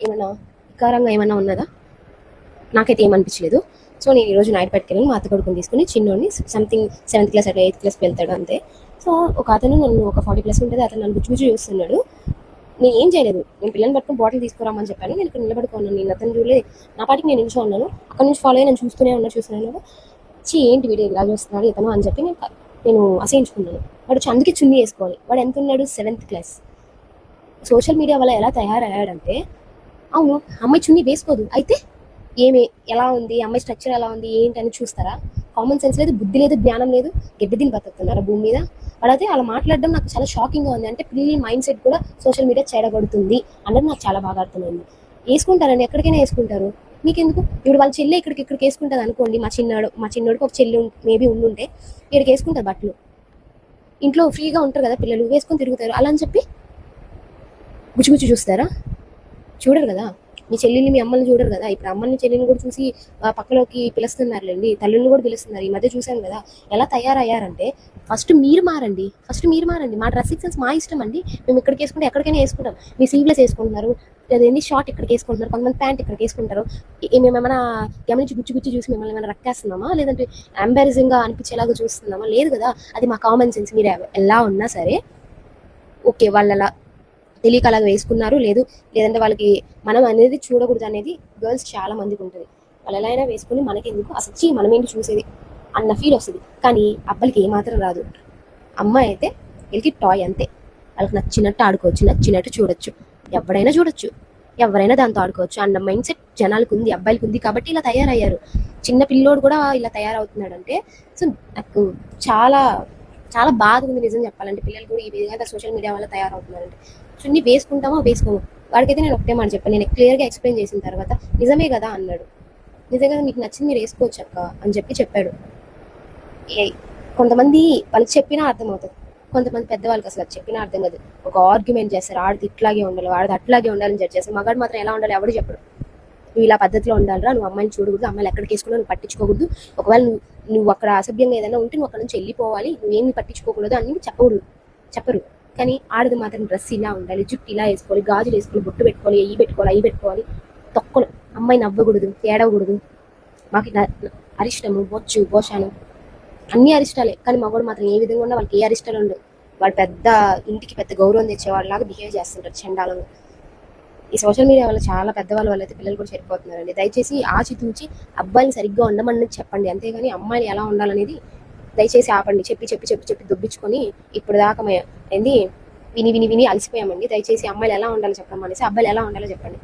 ఏమన్నా వికారంగా ఏమన్నా ఉన్నదా? నాకైతే ఏమనిపించలేదు. సో నేను ఈరోజు నైట్ బయటకెళ్ళాను. మా అత్త కొడుకుని తీసుకుని చిన్నోడిని సంథింగ్ 7th క్లాస్ అట్లా 8th క్లాస్కి వెళ్తాడు అంతే. సో ఒక అతను నన్ను ఒక 40+ ఉంటుంది, అతను నన్ను గుచ్చి గుచ్చి చూస్తున్నాడు. నేను ఏం చేయలేదు. నేను పిల్లల్ని పట్టుకుని బాటిల్ తీసుకురామని చెప్పాను. నేను ఇక్కడ నిలబడుకున్నాను. నేను అతను చూడలేదు. నా పాటికి నేను నిల్చో ఉన్నాను. అక్కడ నుంచి ఫాలో అయ్యి నేను చూస్తున్నాను. ఏంటి వీడియో ఇలా చూస్తున్నాడు ఇతను అని చెప్పి నేను అసహించుకున్నాను. వాడు అందుకే చున్నీ వేసుకోవాలి. వాడు ఎంత ఉన్నాడు? 7th class. సోషల్ మీడియా వల్ల ఎలా తయారయ్యాడంటే, అవును అమ్మాయి చున్నీ వేసుకోదు, అయితే ఎలా ఉంది అమ్మాయి స్ట్రక్చర్ ఎలా ఉంది ఏంటని చూస్తారా? కామన్ సెన్స్ లేదు, బుద్ధి లేదు, జ్ఞానం లేదు, గడ్డి దీన్ని బతుకుతున్నారా భూమి మీద? వాడైతే అలా మాట్లాడడం నాకు చాలా షాకింగ్గా ఉంది. అంటే పిల్లల మైండ్ సెట్ కూడా సోషల్ మీడియా చెడగొడుతుంది అన్నది నాకు చాలా బాగా అర్థమైంది. వేసుకుంటారండి, ఎక్కడికైనా వేసుకుంటారు, మీకెందుకు? ఇప్పుడు వాళ్ళ చెల్లి ఇక్కడికి వేసుకుంటుంది అనుకోండి. మా చిన్నోడికి ఒక చెల్లి మేబీ ఉండుంటే ఇక్కడికి వేసుకుంటారు బట్టలు. ఇంట్లో ఫ్రీగా ఉంటారు కదా పిల్లలు, వేసుకొని తిరుగుతారు. అలా అని చెప్పి గుచ్చి చూస్తారా? చూడరు కదా. మీ చెల్లిని మీ అమ్మని చూడరు కదా. ఇప్పుడు అమ్మని చెల్లిని కూడా చూసి పక్కలోకి పిలుస్తున్నారులేండి, తల్లుల్ని కూడా పిలుస్తున్నారు. ఈ మధ్య చూసాం కదా ఎలా తయారయ్యారంటే. ఫస్ట్ మీరు మారండి. మా డ్రెస్సింగ్ సెన్స్ మా ఇష్టం అండి. మేము ఇక్కడికి వేసుకుంటే ఎక్కడికైనా వేసుకుంటాం. మీ స్లీవ్లెస్ వేసుకుంటున్నారు, లేదండి షార్ట్ ఇక్కడికి వేసుకుంటున్నారు, కొంతమంది ప్యాంట్ ఇక్కడికి వేసుకుంటారు. మేమేమైనా గమనించి గుచ్చి చూసి మిమ్మల్ని ఏమైనా రక్కేస్తున్నామా, లేదంటే ఎంబారసింగ్గా అనిపించేలాగా చూస్తున్నామా? లేదు కదా. అది మా కామన్ సెన్స్. మీరు ఎలా ఉన్నా సరే ఓకే, వాళ్ళ తెలియక అలాగ వేసుకున్నారు, లేదంటే వాళ్ళకి మనం అనేది చూడకూడదు అనేది గర్ల్స్ చాలా మందికి ఉంటుంది. వాళ్ళు ఎలా అయినా వేసుకుని మనకి ఎందుకు అసలు మనమేంటి చూసేది అన్న ఫీల్ వస్తుంది. కానీ అబ్బాయిలకి ఏమాత్రం రాదు. అమ్మాయి అయితే వీళ్ళకి టాయ్ అంతే. వాళ్ళకి నచ్చినట్టు ఆడుకోవచ్చు, నచ్చినట్టు చూడొచ్చు, ఎవరైనా దాంతో ఆడుకోవచ్చు అన్న మైండ్ సెట్ జనాలకు ఉంది, అబ్బాయిలకు ఉంది. కాబట్టి ఇలా తయారయ్యారు. చిన్న పిల్లోడు కూడా ఇలా తయారవుతున్నాడు అంటే సో నాకు చాలా చాలా బాధ ఉంది నిజం చెప్పాలంటే. పిల్లలు కూడా ఈ విధంగా సోషల్ మీడియా వల్ల తయారవుతున్నారంటే. చున్నీ వేసుకుంటామో వేసుకోము, వాడికైతే నేను ఒకటే మాట చెప్పాను. నేను క్లియర్గా ఎక్స్ప్లెయిన్ చేసిన తర్వాత నిజమే కదా అన్నాడు. నిజంగా మీకు నచ్చింది మీరు వేసుకోవచ్చు అక్క అని చెప్పాడు. కొంతమంది వాళ్ళకి చెప్పినా అర్థమవుతుంది, కొంతమంది పెద్దవాళ్ళకి అసలు చెప్పినా అర్థం కాదు. ఒక ఆర్గ్యుమెంట్ చేస్తారు, ఆడిది ఇట్లాగే ఉండాలి, వాడిది అట్లాగే ఉండాలని జడ్జ్ చేస్తారు. మగాడు మాత్రం ఎలా ఉండాలి ఎవడు చెప్పడు. నువ్వు ఇలా పద్ధతిలో ఉండాలిరా, నువ్వు అమ్మాయిని చూడకూడదు, అమ్మాయిలు ఎక్కడికి వేసుకున్నా నువ్వు పట్టించుకోకూడదు, ఒకవేళ నువ్వు అక్కడ అసభ్యంగా ఏదైనా ఉంటే నువ్వు అక్కడ నుంచి వెళ్ళిపోవాలి, నువ్వేమి పట్టించుకోకూడదు అని చెప్పరు. కానీ ఆడది మాత్రం డ్రెస్ ఇలా ఉండాలి, జుట్టు ఇలా వేసుకోవాలి, గాజులు వేసుకోవాలి, బొట్టు పెట్టుకోవాలి, అవి పెట్టుకోవాలి, తొక్కలు, అమ్మాయి నవ్వకూడదు, ఏడవకూడదు, మాకు అరిష్టము, బోషాను అన్ని అరిష్టాలే. కానీ మగవాడు మాత్రం ఏ విధంగా ఉన్నా వాళ్ళకి ఏ అరిష్టాలు ఉండవు. వాడు ఇంటికి పెద్ద గౌరవం తెచ్చేవాళ్ళలాగా బిహేవ్ చేస్తుంటారు చండాలను. ఈ సోషల్ మీడియా వల్ల చాలా పెద్దవాళ్ళ వల్ల అయితే పిల్లలు కూడా చెడిపోతున్నారండి. దయచేసి ఆచితూచి అబ్బాయిని సరిగ్గా ఉండమని చెప్పండి, అంతేగాని అమ్మాయిలు ఎలా ఉండాలనేది దయచేసి ఆపండి. చెప్పి దుబ్బించుకొని ఇప్పుడు దాకా ఏంది విని అలసిపోయామండి. దయచేసి అమ్మాయిలు ఎలా ఉండాలో చెప్పడం అనేసి అబ్బాయిలు ఎలా ఉండాలో చెప్పండి.